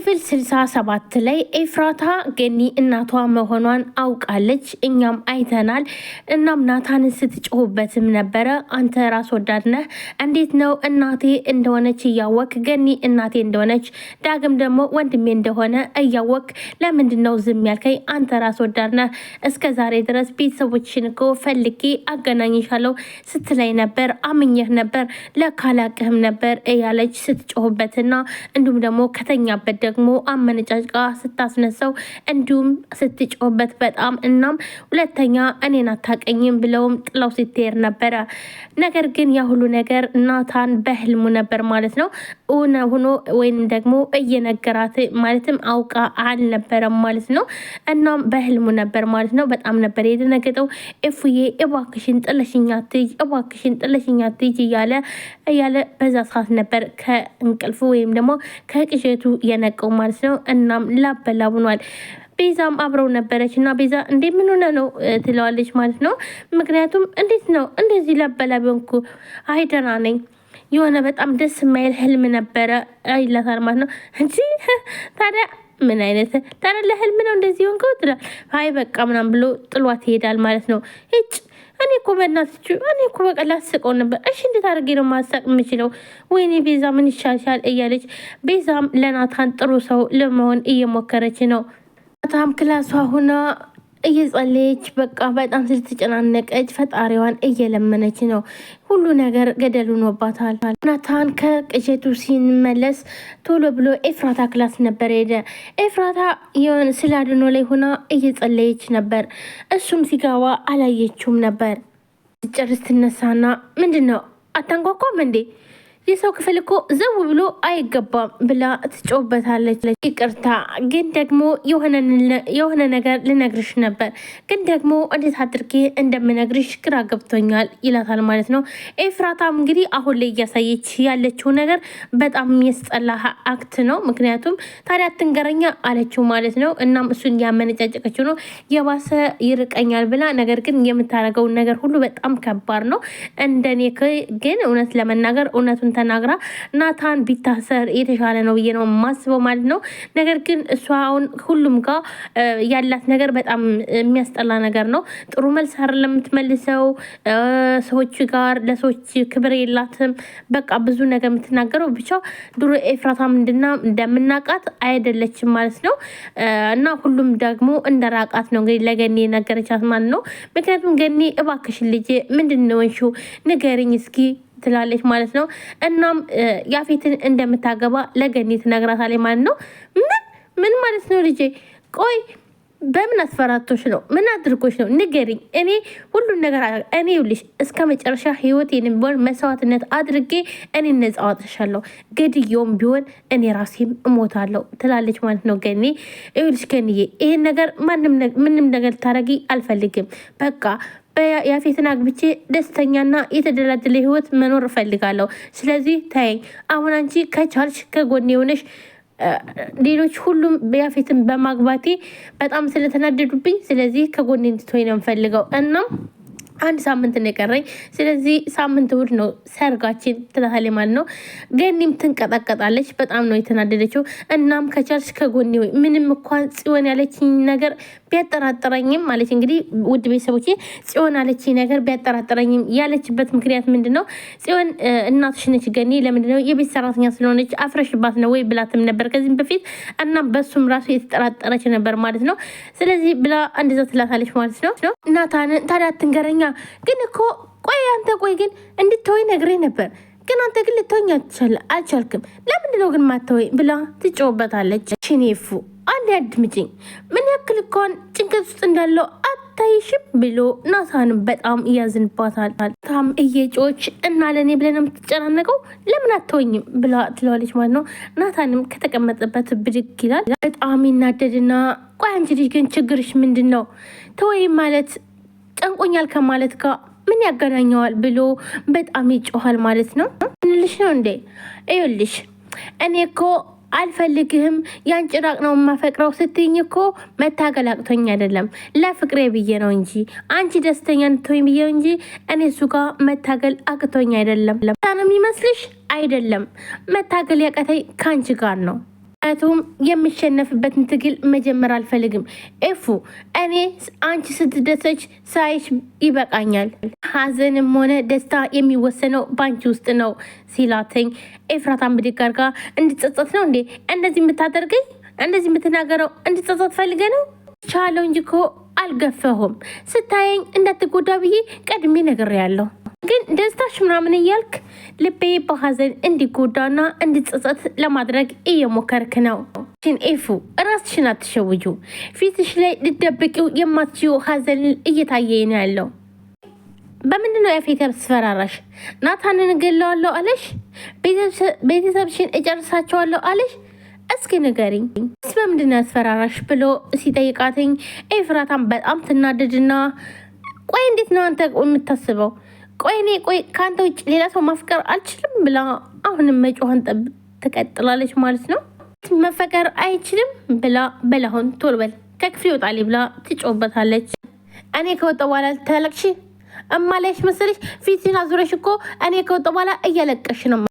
ክፍል 67 ላይ ኤፍራታ ገኒ እናቷ መሆኗን አውቃለች። እኛም አይተናል። እናም ናታንን ስትጮህበትም ነበረ። አንተ ራስ ወዳድ ነህ፣ እንዴት ነው እናቴ እንደሆነች እያወቅ ገኒ እናቴ እንደሆነች ዳግም ደግሞ ወንድሜ እንደሆነ እያወቅ ለምንድን ነው ዝም ያልከኝ? አንተ ራስ ወዳድ ነህ። እስከ ዛሬ ድረስ ቤተሰቦችሽን እኮ ፈልጌ አገናኝሻለሁ ስትላይ ነበር፣ አምኜህ ነበር፣ ለካላቅህም ነበር እያለች ስትጮህበትና እንዲሁም ደግሞ ከተኛበት ደግሞ አመነጫጭቃ ስታስነሳው እንዲሁም ስትጮህበት በጣም እናም ሁለተኛ እኔን አታቀኝም ብለውም ጥላው ስትሄድ ነበረ። ነገር ግን ያ ሁሉ ነገር ናታን በህልሙ ነበር ማለት ነው ሆኖ ወይም ደግሞ እየነገራት ማለትም አውቃ አልነበረም ማለት ነው። እናም በህልሙ ነበር ማለት ነው። በጣም ነበር የደነገጠው። እፉዬ እባክሽን ጥለሽኝ አትሂጂ፣ እባክሽን ጥለሽኝ አትሂጂ እያለ በዛ ሰዓት ነበር ከእንቅልፉ ወይም ደግሞ ከቅዠቱ የነቀው ማለት ነው። እናም ላበላ ሆኗል። ቤዛም አብረው ነበረች እና ቤዛ እንዴ ምን ሆነ ነው ትለዋለች ማለት ነው። ምክንያቱም እንዴት ነው እንደዚህ ላበላ ቢሆንኩ አይ ደህና ነኝ፣ የሆነ በጣም ደስ የማይል ህልም ነበረ ይላታል ማለት ነው። እንጂ ታዲያ ምን አይነት ታዲያ ለህልም ነው እንደዚህ ሆንከው ትላል። አይ በቃ ምናምን ብሎ ጥሏት ይሄዳል ማለት ነው። እኔ እኮ በእናትች እኔ እኮ በቀላል ስቀው ነበር። እሺ እንዴት አድርጌ ነው ማሳቅ የምችለው? ወይኔ ቤዛ ምን ይሻልሻል እያለች ቤዛም ለናታን ጥሩ ሰው ለመሆን እየሞከረች ነው። ናታም ክላሷ ሁና እየጸለየች በቃ በጣም ስለተጨናነቀች ፈጣሪዋን እየለመነች ነው። ሁሉ ነገር ገደል ሆኖባታል። ናታን ከቅዠቱ ሲመለስ ቶሎ ብሎ ኤፍራታ ክላስ ነበር ሄደ። ኤፍራታ የሆነ ስላድኖ ላይ ሆና እየጸለየች ነበር። እሱም ሲገባ አላየችውም ነበር። ጨርስ ትነሳና ምንድን ነው አታንኳኳም እንዴ? የሰው ክፍል እኮ ዘው ብሎ አይገባም ብላ ትጮህበታለች። ይቅርታ ግን ደግሞ የሆነ ነገር ልነግርሽ ነበር፣ ግን ደግሞ እንዴት አድርጌ እንደምነግርሽ ግራ ገብቶኛል ይላታል ማለት ነው። ኤፍራታም እንግዲህ አሁን ላይ እያሳየች ያለችው ነገር በጣም የሚያስጠላ አክት ነው። ምክንያቱም ታዲያ ትንገረኛ አለችው ማለት ነው። እናም እሱን ያመነጫጨቀችው ነው የባሰ ይርቀኛል ብላ፣ ነገር ግን የምታደርገውን ነገር ሁሉ በጣም ከባድ ነው። እንደኔ ግን እውነት ለመናገር እውነቱን ተናግራ ናታን ቢታሰር የተሻለ ነው ብዬ ነው ማስበው ማለት ነው። ነገር ግን እሷ አሁን ሁሉም ጋር ያላት ነገር በጣም የሚያስጠላ ነገር ነው። ጥሩ መልስ አይደለም የምትመልሰው። ሰዎች ጋር ለሰዎች ክብር የላትም። በቃ ብዙ ነገር የምትናገረው ብቻ ድሮ ኤፍራታ ምንድና እንደምናቃት አይደለችም ማለት ነው። እና ሁሉም ደግሞ እንደራቃት ነው እንግዲህ ለገኒ ነገረቻት ማለት ነው። ምክንያቱም ገኒ እባክሽን ልጄ ምንድን ነው እንሹ ንገሪኝ እስኪ ትላለች ማለት ነው። እናም ያፌትን እንደምታገባ ለገኒ ትነግራታለች ማለት ነው። ምን ማለት ነው ልጄ? ቆይ በምን አስፈራቶች ነው? ምን አድርጎች ነው? ንገሪኝ። እኔ ሁሉን ነገር እኔ ይኸውልሽ እስከ መጨረሻ ህይወቴንም ቢሆን መስዋዕትነት አድርጌ እኔ ነፃ አወጣሻለሁ፣ ገድየውም ቢሆን እኔ ራሴም እሞታለሁ ትላለች ማለት ነው። ገኒ ይኸውልሽ ገኒዬ ይሄን ነገር ምንም ነገር ታረጊ አልፈልግም። በቃ ያፌትን አግብቼ ደስተኛና የተደላደለ ህይወት መኖር እፈልጋለሁ። ስለዚህ ተይኝ። አሁን አንቺ ከቻልሽ ከጎኔ የሆነሽ ሌሎች ሁሉም ያፌትን በማግባቴ በጣም ስለተናደዱብኝ፣ ስለዚህ ከጎኔ እንድትሆኝ ነው የምፈልገው። እናም አንድ ሳምንት ነው የቀረኝ። ስለዚህ ሳምንት እሑድ ነው ሰርጋችን ትላታለች ማለት ነው። ገኒም ትንቀጠቀጣለች። በጣም ነው የተናደደችው። እናም ከቻልሽ ከጎኔ ወይ ምንም እንኳን ጽዮን ያለችኝ ነገር ቢያጠራጥረኝም ማለት እንግዲህ ውድ ቤተሰቦቼ ጽዮን ያለችኝ ነገር ቢያጠራጥረኝም ያለችበት ምክንያት ምንድን ነው? ጽዮን እናትሽ ነች ገኒ፣ ለምንድን ነው የቤት ሰራተኛ ስለሆነች አፍረሽባት ነው ወይ ብላትም ነበር ከዚህም በፊት። እናም በሱም ራሱ የተጠራጠረች ነበር ማለት ነው። ስለዚህ ብላ እንደዛ ትላታለች ማለት ነው። ናታንን ታዲያ አትንገረኛ ግን እኮ ቆይ አንተ ቆይ ግን እንድትወይ ነግሬ ነበር፣ ግን አንተ ግን ልትወኝ አልቻልክም። ለምንድን ነው ግን ማተወይ ብላ ትጮህበታለች። ሽኔፉ አንድ አድምጪኝ፣ ምን ያክል እንኳን ጭንቀት ውስጥ እንዳለው አታይሽም ብሎ ናታንም በጣም እያዝንባታል። ታም እየጮች እና ለእኔ ብለን የምትጨናነቀው ለምን አትወኝም ብላ ትለዋለች ማለት ነው። ናታንም ከተቀመጠበት ብድግ ይላል። በጣም ይናደድና ቆይ አንቺ ልጅ ግን ችግርሽ ምንድን ነው? ተወይ ማለት ጨንቆኛል ከማለት ጋር ምን ያገናኘዋል ብሎ በጣም ይጮሃል ማለት ነው። እንልሽ ነው እንዴ? ይኸውልሽ እኔ እኮ አልፈልግህም ያን ጭራቅ ነው የማፈቅረው ስትይኝ እኮ መታገል አቅቶኝ አይደለም፣ ለፍቅሬ ብዬ ነው እንጂ አንቺ ደስተኛ እንድትሆኝ ብዬ እንጂ እኔ እሱ ጋር መታገል አቅቶኝ አይደለም። ነው የሚመስልሽ? አይደለም፣ መታገል ያቀተኝ ከአንቺ ጋር ነው። ምክንያቱም የሚሸነፍበትን ትግል መጀመር አልፈልግም። ኤፉ እኔ አንቺ ስትደሰች ሳይሽ ይበቃኛል። ሀዘንም ሆነ ደስታ የሚወሰነው በአንቺ ውስጥ ነው ሲላተኝ ኤፍራታን ብድግ አድርጋ እንድጸጸት ነው እንዴ እንደዚህ የምታደርገኝ? እንደዚህ የምትናገረው እንድጸጸት ፈልገ ነው? ቻለው እንጂ እኮ አልገፈሁም። ስታየኝ እንዳትጎዳ ብዬ ቀድሜ ነግሬያለሁ። ግን ደስታሽ ምናምን እያልክ ልቤ በሀዘን እንዲጎዳና እንዲጸጸት ለማድረግ እየሞከርክ ነው። ኤፉ ራስሽን አትሸውጁ። ፊትሽ ላይ ልደብቂው የማትችው ሀዘን እየታየ ነው ያለው። በምንድነው ያፌት ያስፈራራሽ? ናታንን እገለዋለሁ አለሽ? ቤተሰብሽን እጨርሳቸዋለሁ አለሽ? እስኪ ንገሪኝ በምንድነው ያስፈራራሽ ብሎ ሲጠይቃትኝ ኤፍራታን በጣም ትናደድና ቆይ እንዴት ነው አንተ የምታስበው? ቆይ ከአንተ ውጭ ሌላ ሰው ማፍቀር አልችልም ብላ አሁንም መጮህን ትቀጥላለች ማለት ነው። መፈቀር አይችልም ብላ በላሁን ቶሎ በል ከክፍል ይወጣል ብላ ትጮህበታለች። እኔ ከወጣ በኋላ ተለቅሽ እማላይሽ መሰለሽ? ፊትሽን አዙረሽ እኮ እኔ ከወጣ በኋላ እያለቀሽ ነው